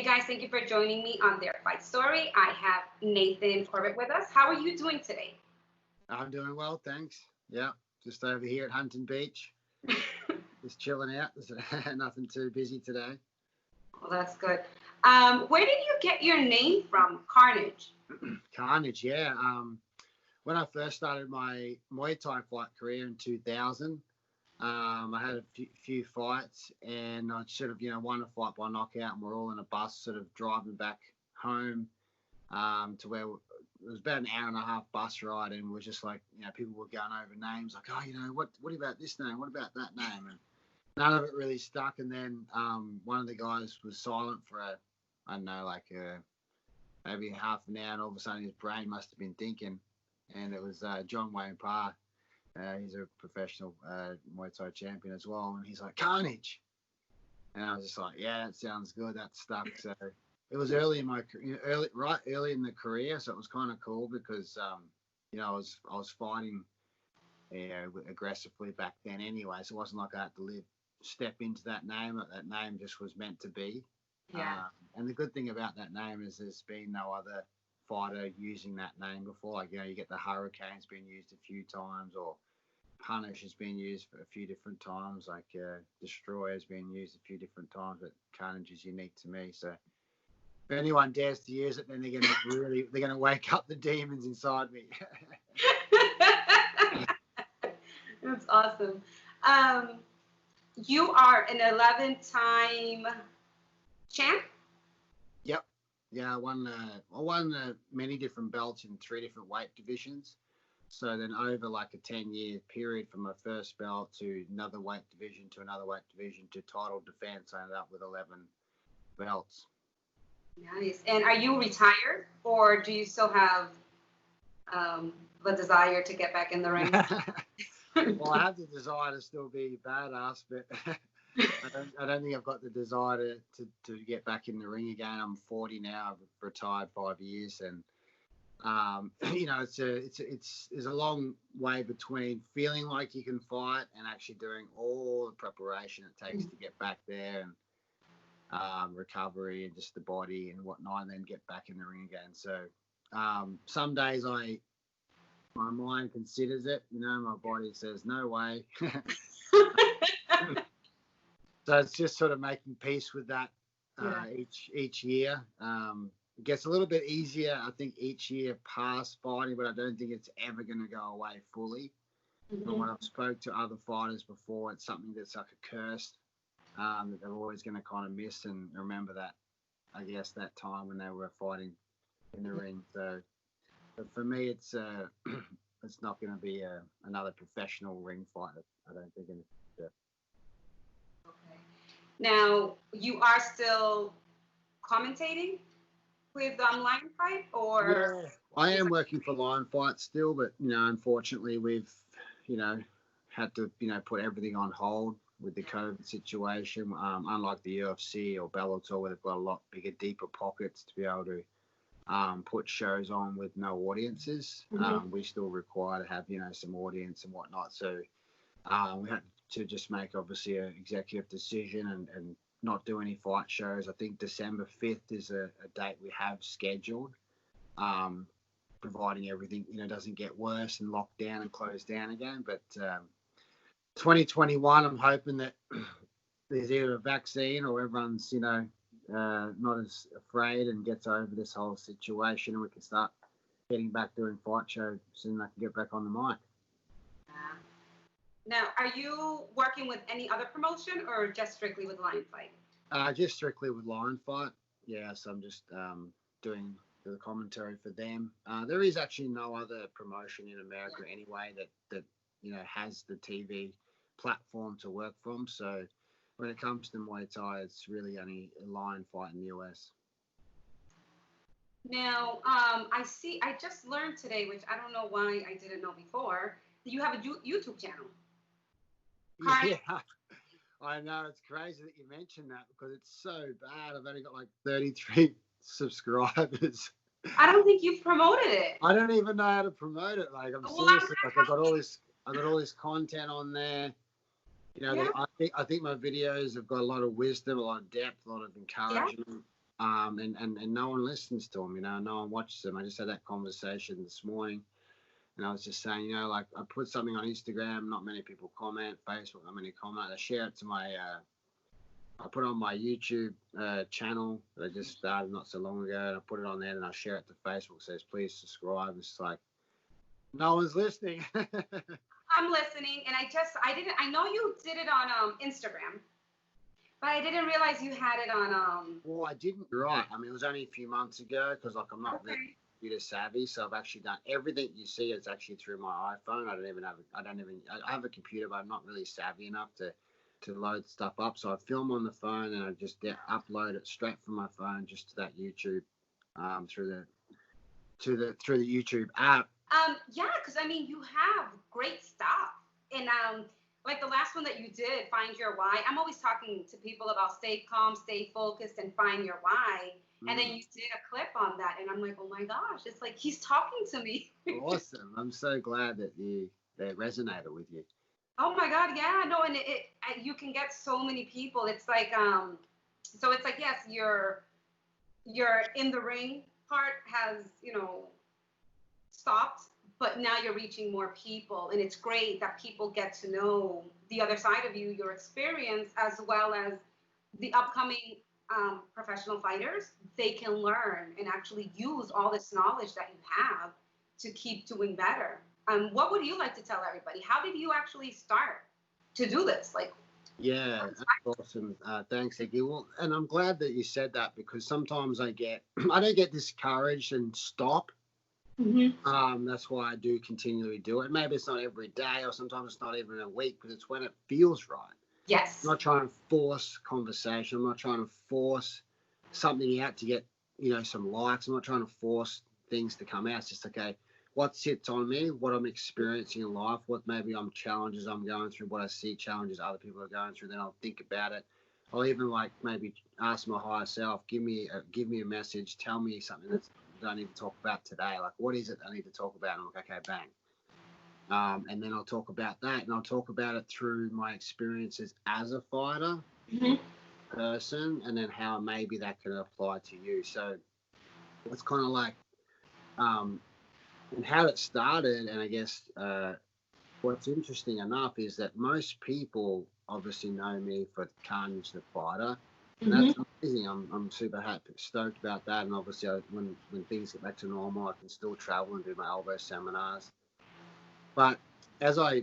guys, thank you for joining me on Their Fight Story. I have Nathan Corbett with us. How are you doing today? I'm doing well, thanks. Yeah, just over here at Huntington Beach. Just chilling out. There's nothing too busy today. Well, that's good. Where did you get your name from, Carnage? Carnage, yeah. When I first started my Muay Thai fight career in 2000, I had a few fights, and I sort of, won a fight by knockout, and we're all in a bus sort of driving back home to where it was about an hour and a half bus ride, and we're just like, people were going over names like, oh, what about this name? What about that name? And none of it really stuck. And then one of the guys was silent for maybe half an hour, and all of a sudden his brain must have been thinking, and it was John Wayne Parr. He's a professional Muay Thai champion as well, and he's like, Carnage. And I was just like, yeah, that sounds good. That stuck. So it was early in my early in the career, so it was kind of cool because I was fighting aggressively back then anyway, so it wasn't like I had to step into that name. That name just was meant to be. Yeah. And the good thing about that name is there's been no other fighter using that name before. Like, you get the Hurricane's been used a few times, or Punish has been used for a few different times, like Destroyer has been used a few different times, but Carnage is unique to me. So if anyone dares to use it, then they're gonna wake up the demons inside me. That's awesome. You are an 11-time champ? Yep. Yeah, I won many different belts in 3 different weight divisions. So then over like a 10-year period from my first belt to another weight division to another weight division to title defense, I ended up with 11 belts. Nice. And are you retired, or do you still have the desire to get back in the ring? Well, I have the desire to still be badass, but I don't think I've got the desire to get back in the ring again. I'm 40 now. I've retired 5 years, and there's a long way between feeling like you can fight and actually doing all the preparation it takes to get back there, and recovery and just the body and whatnot, and then get back in the ring again. So some days my mind considers it, my body says no way. So it's just sort of making peace with that each year. It gets a little bit easier, I think, each year past fighting, but I don't think it's ever going to go away fully. Mm-hmm. But when I've spoke to other fighters before, it's something that's like a curse that they're always going to kind of miss and remember that, I guess, that time when they were fighting in the ring. So but for me, it's not going to be another professional ring fight, I don't think. Okay. Now, you are still commentating with Lion Fight, or? Yeah, I am working for Lion Fight still, but unfortunately we've had to put everything on hold with the COVID situation. Unlike the UFC or Bellator, where they've got a lot bigger, deeper pockets to be able to put shows on with no audiences, we still require to have some audience and whatnot. So we had to just make obviously an executive decision and not do any fight shows. I think December 5th is a date we have scheduled, providing everything doesn't get worse and locked down and closed down again. But 2021, I'm hoping that there's either a vaccine or everyone's not as afraid and gets over this whole situation, and we can start getting back doing fight shows soon. I can get back on the mic. Now, are you working with any other promotion or just strictly with Lion Fight? Just strictly with Lion Fight. Yeah, so I'm just doing the commentary for them. There is actually no other promotion in America anyway that has the TV platform to work from. So when it comes to Muay Thai, it's really only Lion Fight in the US. Now, I just learned today, which I don't know why I didn't know before, that you have a YouTube channel. Yeah, I know. It's crazy that you mentioned that because it's so bad. I've only got like 33 subscribers. I don't think you've promoted it. I don't even know how to promote it. Like, I'm seriously, like, I've got all this content on there. I think my videos have got a lot of wisdom, a lot of depth, a lot of encouragement. and no one listens to them, no one watches them. I just had that conversation this morning, and I was just saying, like I put something on Instagram, not many people comment, Facebook, not many comment. I share it to I put it on my YouTube channel that I just started not so long ago, and I put it on there, and I share it to Facebook. It says, please subscribe. It's like, no one's listening. I'm listening, and I know you did it on Instagram, but I didn't realize you had it on. Well, I didn't. Right. I mean, it was only a few months ago because, like, I'm not really computer savvy, so I've actually done everything you see. It's actually through my iPhone. I have a computer, but I'm not really savvy enough to load stuff up. So I film on the phone and I just upload it straight from my phone just to that YouTube, through the YouTube app. Yeah, because I mean, you have great stuff, and like the last one that you did, Find Your Why. I'm always talking to people about stay calm, stay focused, and find your why. And then you did a clip on that, and I'm like, oh my gosh, it's like he's talking to me. Awesome. I'm so glad that that resonated with you. Oh my God, yeah, no, and you can get so many people. It's like, so it's like, yes, your in the ring part has, stopped, but now you're reaching more people, and it's great that people get to know the other side of you, your experience, as well as the upcoming professional fighters. They can learn and actually use all this knowledge that you have to keep doing better. What would you like to tell everybody? How did you actually start to do this? Yeah, that's awesome. Thanks, Iggy. Well, and I'm glad that you said that, because sometimes I don't get discouraged and stop. Mm-hmm. That's why I do continually do it. Maybe it's not every day, or sometimes it's not even a week, but it's when it feels right. Yes. I'm not trying to force conversation. I'm not trying to force something out to get, some likes. I'm not trying to force things to come out. It's just, okay, what sits on me, what I'm experiencing in life, what maybe challenges I'm going through, what I see challenges other people are going through. Then I'll think about it. I'll even maybe ask my higher self, give me a message, tell me something that I need to talk about today. Like, what is it I need to talk about? And I'm like, okay, bang. And then I'll talk about that, and I'll talk about it through my experiences as a fighter person, and then how maybe that can apply to you. So it's kind of like, and how it started. And I guess what's interesting enough is that most people obviously know me for Carnage the Fighter, and that's amazing. I'm super happy, stoked about that. And obviously, when things get back to normal, I can still travel and do my elbow seminars. But as I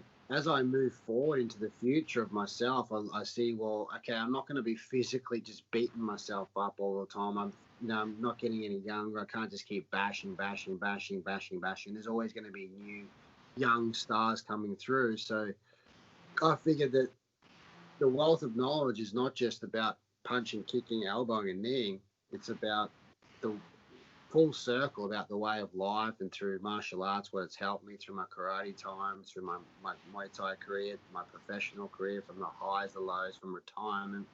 move forward into the future of myself, I see, well, okay, I'm not going to be physically just beating myself up all the time. I'm not getting any younger. I can't just keep bashing. There's always going to be new young stars coming through. So I figured that the wealth of knowledge is not just about punching, kicking, elbowing, and kneeing. It's about the full circle, about the way of life, and through martial arts, what it's helped me through my karate time, through my Muay Thai career, my professional career, from the highs, the lows, from retirement.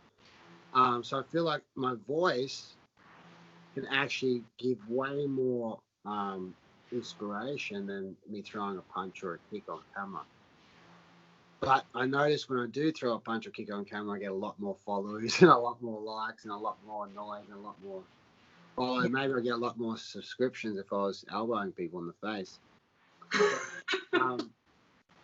So I feel like my voice can actually give way more inspiration than me throwing a punch or a kick on camera. But I notice when I do throw a punch or kick on camera, I get a lot more followers and a lot more likes and a lot more noise and a lot more. Well, maybe I get a lot more subscriptions if I was elbowing people in the face.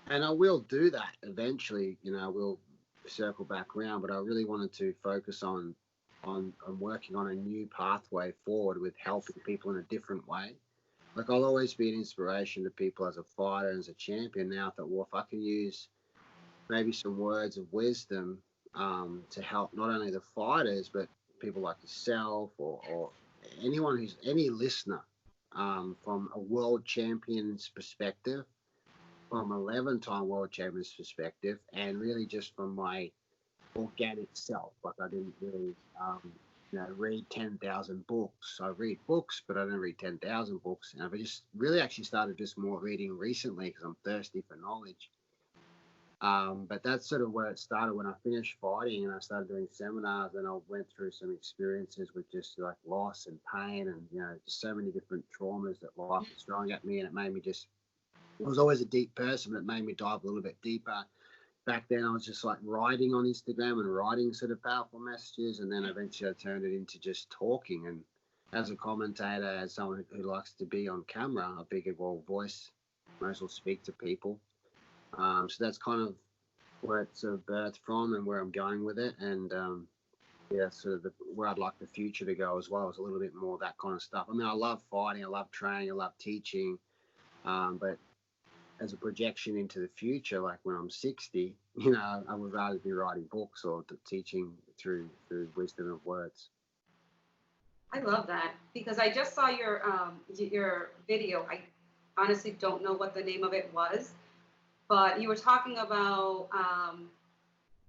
And I will do that eventually. We'll circle back around. But I really wanted to focus on working on a new pathway forward with helping people in a different way. Like, I'll always be an inspiration to people as a fighter and as a champion. Now I thought, well, if I can use maybe some words of wisdom to help not only the fighters, but people like yourself or anyone who's any listener, from a world champion's perspective, from 11-time world champion's perspective, and really just from my organic self. Like, I didn't really read 10,000 books. I read books, but I don't read 10,000 books. And I've just really actually started just more reading recently because I'm thirsty for knowledge. But that's sort of where it started when I finished fighting and I started doing seminars, and I went through some experiences with just like loss and pain and, just so many different traumas that life was throwing at me. And it made me it was always a deep person, but it made me dive a little bit deeper back then I was just like writing on Instagram and writing sort of powerful messages, and then eventually I turned it into just talking. And as a commentator, as someone who likes to be on camera, I figured, well, voice, might as well speak to people. So that's kind of where it's sort of birthed from and where I'm going with it. And yeah, sort of where I'd like the future to go as well is a little bit more of that kind of stuff. I mean, I love fighting, I love training, I love teaching, but as a projection into the future, like when I'm 60, you know, I would rather be writing books or teaching through wisdom of words. I love that because I just saw your video. I honestly don't know what the name of it was, but you were talking about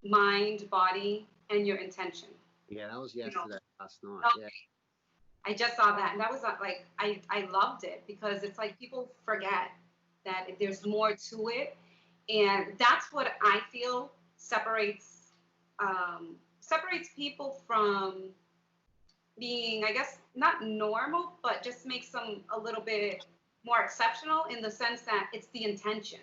mind, body, and your intention. Yeah, that was yesterday, last night. Okay. Yeah. I just saw that, and that was like I loved it because it's like people forget that there's more to it, and that's what I feel separates people from being, I guess, not normal, but just makes them a little bit more exceptional in the sense that it's the intention.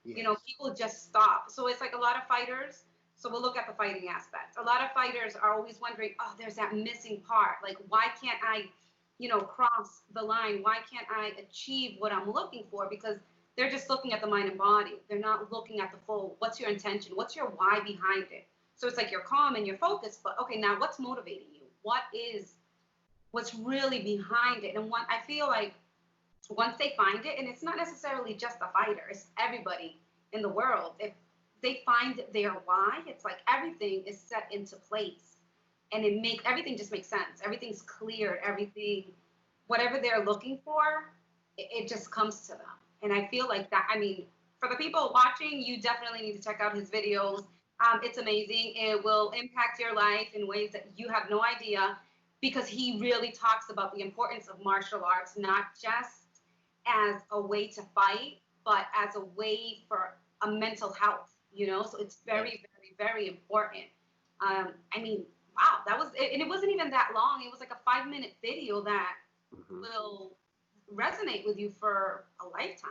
Yes. You know, people just stop. So it's like a lot of fighters. So we'll look at the fighting aspect. A lot of fighters are always wondering, oh, there's that missing part. Like, why can't I, cross the line? Why can't I achieve what I'm looking for? Because they're just looking at the mind and body. They're not looking at the full, what's your intention? What's your why behind it? So it's like you're calm and you're focused, but okay, now what's motivating you? What's really behind it? And I feel like once they find it, and it's not necessarily just the fighter, it's everybody in the world. If they find their why, it's like everything is set into place, and everything just makes sense. Everything's clear. Everything, whatever they're looking for, it just comes to them. And I feel like that. I mean, for the people watching, you definitely need to check out his videos. It's amazing. It will impact your life in ways that you have no idea, because he really talks about the importance of martial arts, not just as a way to fight, but as a way for a mental health, so it's very, very, very important. I mean, wow, that was, and it wasn't even that long. It was like a 5-minute video that will resonate with you for a lifetime.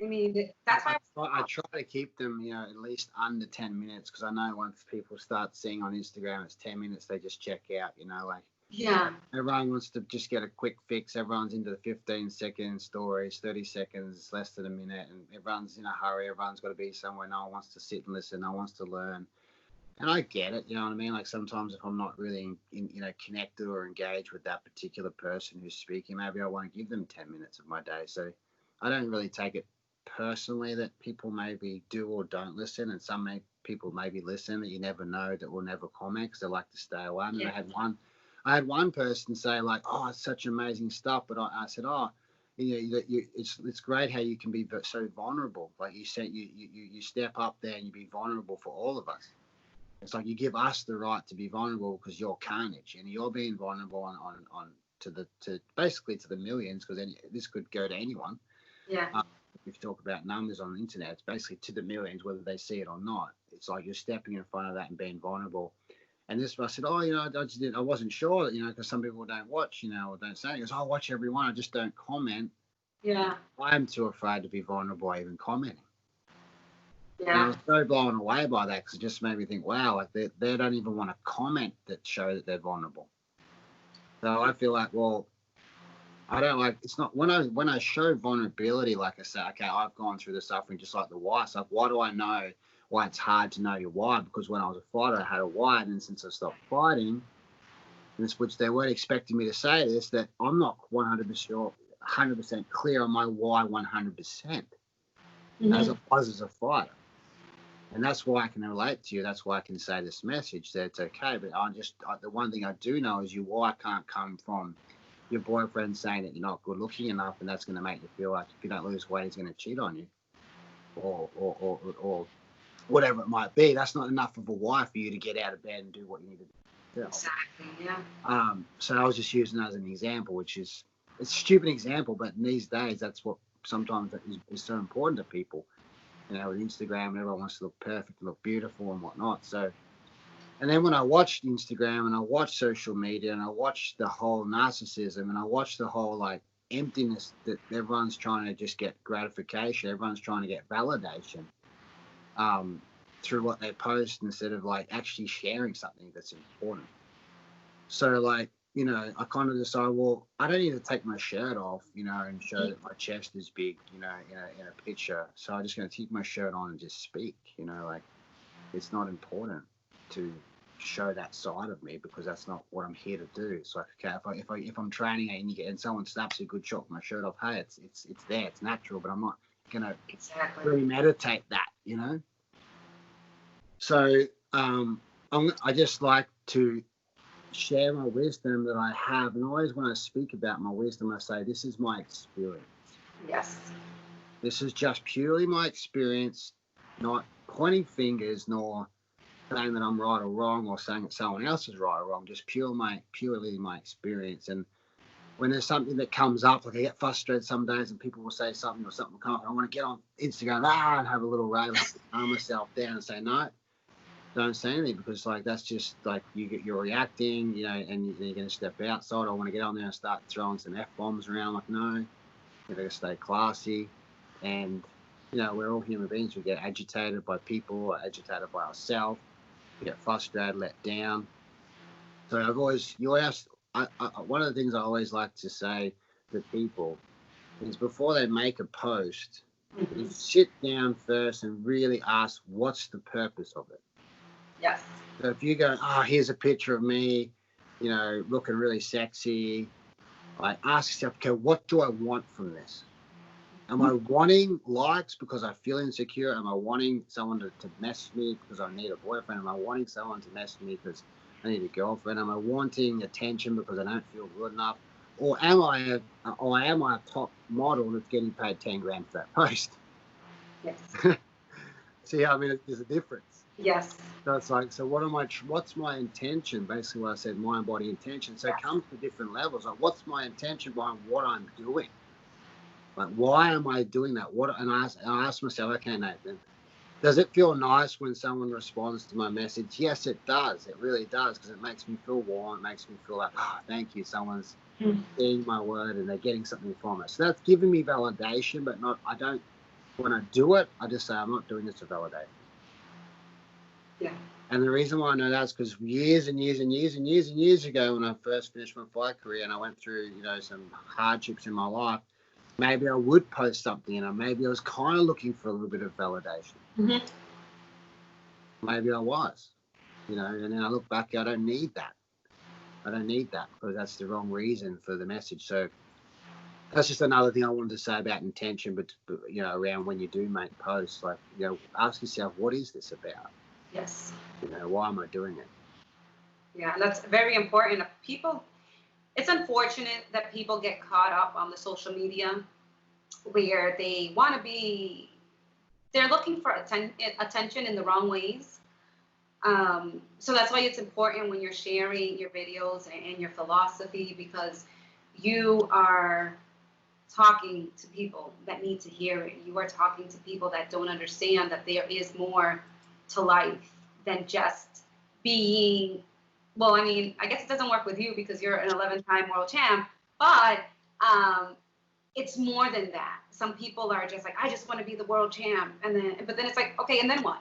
I mean, that's why I try to keep them, at least under 10 minutes, because I know once people start seeing on Instagram it's 10 minutes, they just check out, like. Yeah. Everyone wants to just get a quick fix. Everyone's into the 15-second stories, 30 seconds, less than a minute, and everyone's in a hurry. Everyone's got to be somewhere. No one wants to sit and listen. No one wants to learn. And I get it, you know what I mean? Like sometimes if I'm not really, connected or engaged with that particular person who's speaking, maybe I won't give them 10 minutes of my day. So I don't really take it personally that people maybe do or don't listen, and some people maybe listen that you never know that will never comment because they like to stay away. And I had one person say like, "Oh, it's such amazing stuff," but I said, "Oh, it's great how you can be so vulnerable. Like you said, you step up there and you be vulnerable for all of us. It's like you give us the right to be vulnerable because you're Carnage and you're being vulnerable on to basically to the millions, because this could go to anyone. Yeah. If you talk about numbers on the internet, it's basically to the millions, whether they see it or not. It's like you're stepping in front of that and being vulnerable." And this, I said, "Oh, I wasn't sure, because some people don't watch, or don't say." He goes, "I watch everyone. I just don't comment." Yeah. I'm too afraid to be vulnerable, even commenting. Yeah. And I was so blown away by that, because it just made me think, wow, like they don't even want to comment that show that they're vulnerable. So I feel like, well, I don't like, it's not, when I show vulnerability, like I say, okay, I've gone through the suffering just like the why. So like, why do I know why it's hard to know your why? Because when I was a fighter, I had a why, and then since I stopped fighting, which they weren't expecting me to say this, that I'm not 100% clear on my why 100% as I was as a fighter. And that's why I can relate to you. That's why I can say this message that it's okay. But the one thing I do know is your why can't come from your boyfriend saying that you're not good looking enough, and that's going to make you feel like if you don't lose weight, he's going to cheat on you, or whatever it might be. That's not enough of a why for you to get out of bed and do what you need to do. Exactly. Yeah. So I was just using that as an example, which is it's a stupid example, but in these days, that's what sometimes is so important to people. With Instagram, everyone wants to look perfect, look beautiful, and whatnot. So, and then when I watched Instagram and I watched social media and I watched the whole narcissism and I watched the whole like emptiness that everyone's trying to just get gratification, everyone's trying to get validation. through what they post instead of like actually sharing something that's important. So like, you know, I kind of decide, well, I don't need to take my shirt off, you know, and show that my chest is big, you know, in a picture. So I'm just going to keep my shirt on and just speak, you know, like it's not important to show that side of me because that's not what I'm here to do. So okay, if I'm training and someone snaps a good shot with my shirt off, hey, it's there, it's natural, but I'm not gonna really meditate that, you know. So I just like to share my wisdom that I have, and always when I speak about my wisdom, I say this is my experience. Yes. This is just purely my experience, not pointing fingers nor saying that I'm right or wrong or saying that someone else is right or wrong, just purely my experience. And when there's something that comes up, like I get frustrated some days and people will say something or something will come up and I want to get on Instagram and have a little rave and calm myself down and say, no, don't say anything because like that's just like you're reacting, you know, and you're going to step outside. I want to get on there and start throwing some F-bombs around. Like, no, you've got to stay classy. And, you know, we're all human beings. We get agitated by people or agitated by ourselves. We get frustrated, let down. So one of the things I always like to say to people is before they make a post, you sit down first and really ask, what's the purpose of it? Yes. So if you go, here's a picture of me, you know, looking really sexy, like ask yourself, okay, what do I want from this? Am I wanting likes because I feel insecure? Am I wanting someone to message me because I need a boyfriend? Am I wanting someone to message me because I need a girlfriend? Am I wanting attention because I don't feel good enough? Or am I a top model that's getting paid 10 grand for that post? Yes. See, I mean, there's a difference. Yes. So it's like, so what's my intention? Basically what I said, mind, body, intention. So it comes to different levels. Like, what's my intention behind what I'm doing? Like, why am I doing that? And I ask myself, okay, Nathan, does it feel nice when someone responds to my message? Yes, it does. It really does, because it makes me feel warm. It makes me feel like, thank you. Someone's seeing my word and they're getting something from it. So that's giving me validation, but when I do it, I just say, I'm not doing this to validate. Yeah. And the reason why I know that is because years ago, when I first finished my fight career and I went through, you know, some hardships in my life, maybe I would post something and maybe I was kind of looking for a little bit of validation. Mm-hmm. Maybe I was, you know, and then I look back, I don't need that. I don't need that because that's the wrong reason for the message. So that's just another thing I wanted to say about intention, but you know, around when you do make posts, like, you know, ask yourself, what is this about? Yes. You know, why am I doing it? Yeah, that's very important. It's unfortunate that people get caught up on the social media where they want to be, they're looking for attention in the wrong ways. So that's why it's important when you're sharing your videos and your philosophy, because you are talking to people that need to hear it. You are talking to people that don't understand that there is more to life than just being, well, I mean, I guess it doesn't work with you because you're an 11-time world champ, but it's more than that. Some people are just like, I just want to be the world champ. But then it's like, okay, and then what?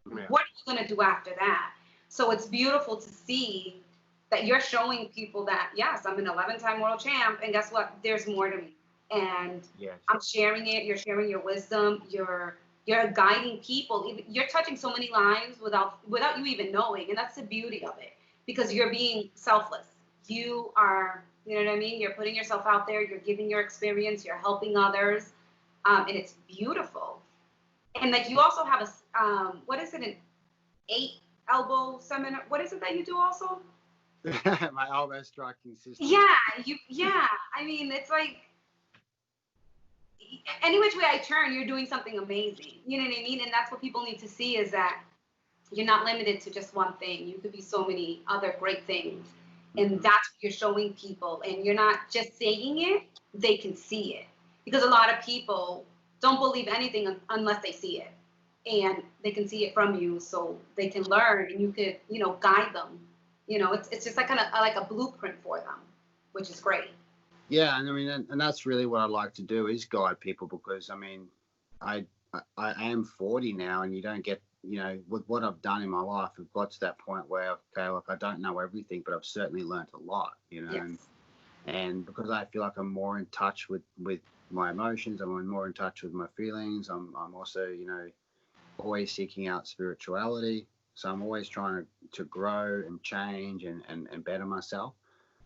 Yeah. What are you going to do after that? So it's beautiful to see that you're showing people that, yes, I'm an 11-time world champ. And guess what? There's more to me. And yes. I'm sharing it. You're sharing your wisdom. You're guiding people. You're touching so many lives without you even knowing. And that's the beauty of it, because you're being selfless. You are, you know what I mean? You're putting yourself out there. You're giving your experience. You're helping others. And it's beautiful. And like, you also have what is it, an 8-elbow seminar? What is it that you do also? My elbow striking system. Yeah. I mean, it's like, any which way I turn, you're doing something amazing. You know what I mean? And that's what people need to see, is that you're not limited to just one thing. You could be so many other great things. And that's what you're showing people. And you're not just saying it, they can see it. Because a lot of people don't believe anything unless they see it. And they can see it from you, so they can learn, and you could, you know, guide them. You know, it's just like kind of like a blueprint for them, which is great. Yeah, and I mean, and that's really what I like to do, is guide people, because I mean, I am 40 now, and you don't get you know, with what I've done in my life, I've got to that point where, okay, look, I don't know everything, but I've certainly learned a lot, you know. Yes. And because I feel like I'm more in touch with my emotions, I'm more in touch with my feelings. I'm also, you know, always seeking out spirituality. So I'm always trying to grow and change and better myself.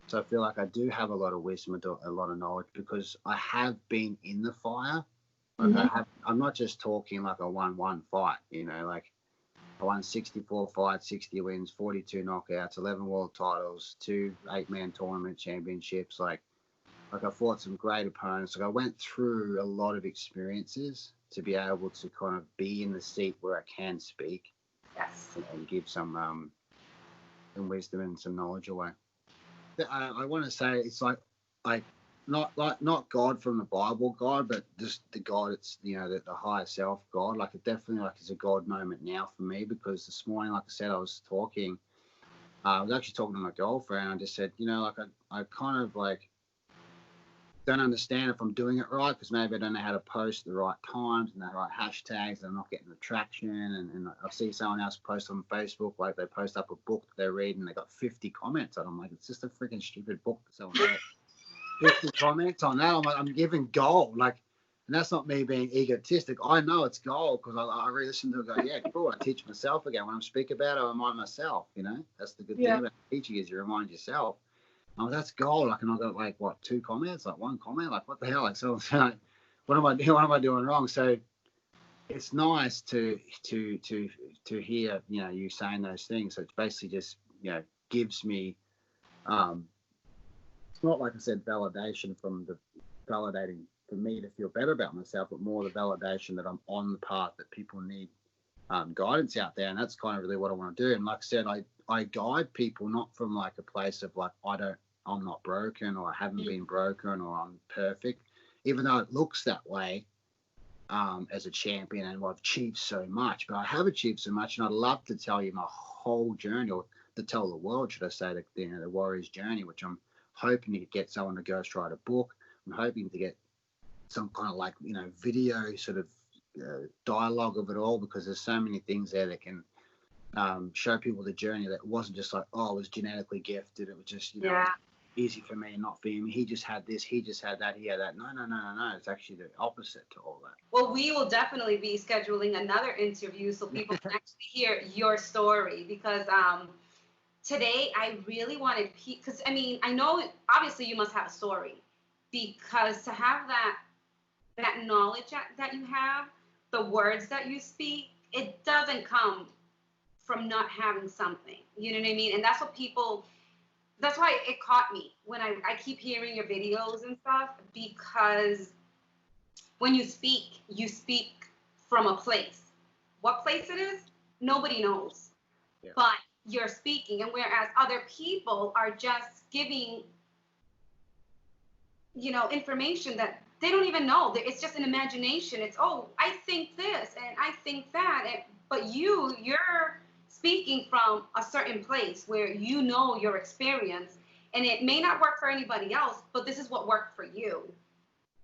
So I feel like I do have a lot of wisdom, a lot of knowledge, because I have been in the fire. Like I'm not just talking like a 1-1 fight, you know, like I won 64 fights, 60 wins, 42 knockouts, 11 world titles, 2 8-man tournament championships. Like I fought some great opponents. Like I went through a lot of experiences to be able to kind of be in the seat where I can speak. Yes. And give some wisdom and some knowledge away. I want to say it's like not God from the Bible God, but just the God. It's, you know, the higher self God. Like it definitely like is a God moment now for me, because this morning, like I said, I was actually talking to my girlfriend. I just said, you know, like I kind of like don't understand if I'm doing it right, because maybe I don't know how to post the right times and the right hashtags, and I'm not getting the traction. And I see someone else post on Facebook, like they post up a book that they read and they got 50 comments, and I'm like, it's just a freaking stupid book that someone wrote. 50 comments on that. I'm like, I'm giving gold, like, and that's not me being egotistic. I know it's gold because I re-listen to it and go, yeah, cool. I teach myself again. When I speak about it, I remind myself, you know. That's the good thing about teaching, is you remind yourself. Oh, that's gold. Like, and I got like what, 2 comments, like 1 comment, like what the hell? Like, so like, what am I doing? What am I doing wrong? So it's nice to hear, you know, you saying those things. So it's basically just, you know, gives me, it's not, like I said, validation from the validating for me to feel better about myself, but more the validation that I'm on the path that people need guidance out there. And that's kind of really what I want to do. And like I said, I guide people not from like a place of like, I'm not broken, or I haven't been broken, or I'm perfect, even though it looks that way as a champion, and I've achieved so much. But I have achieved so much, and I'd love to tell you my whole journey, or to tell the world, should I say, the warrior's journey, which I'm hoping to get someone to ghostwrite a book. I'm hoping to get some kind of like, you know, video sort of dialogue of it all, because there's so many things there that can show people the journey, that wasn't just like, oh, I was genetically gifted. It was just, you know, easy for me and not for him. He just had this, he just had that, he had that. No. It's actually the opposite to all that. Well, we will definitely be scheduling another interview so people can actually hear your story, because today I really wanted, because I mean, I know obviously you must have a story, because to have that knowledge that you have, the words that you speak, it doesn't come from not having something. You know what I mean? And that's why it caught me when I keep hearing your videos and stuff, because when you speak from a place. What place it is, nobody knows. Yeah. But you're speaking, and whereas other people are just giving, you know, information that they don't even know. It's just an imagination. It's, oh, I think this and I think that. But you're speaking from a certain place where you know your experience, and it may not work for anybody else, but this is what worked for you.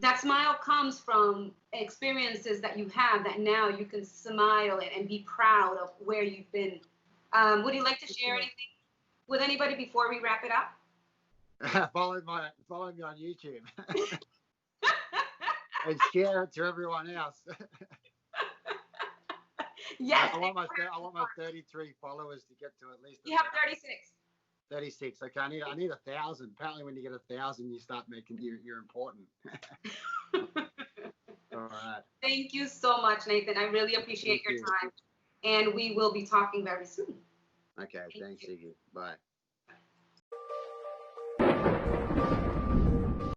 That smile comes from experiences that you have, that now you can smile and be proud of where you've been. Would you like to share anything with anybody before we wrap it up? Follow me on YouTube. And share it to everyone else. Yes. I want my 33 followers to get to at least. You have 36. 36. Okay, I need 1,000. Apparently, when you get 1,000, you start making you're important. All right. Thank you so much, Nathan. I really appreciate your time, and we will be talking very soon. Okay. Thanks, Iggy. Bye.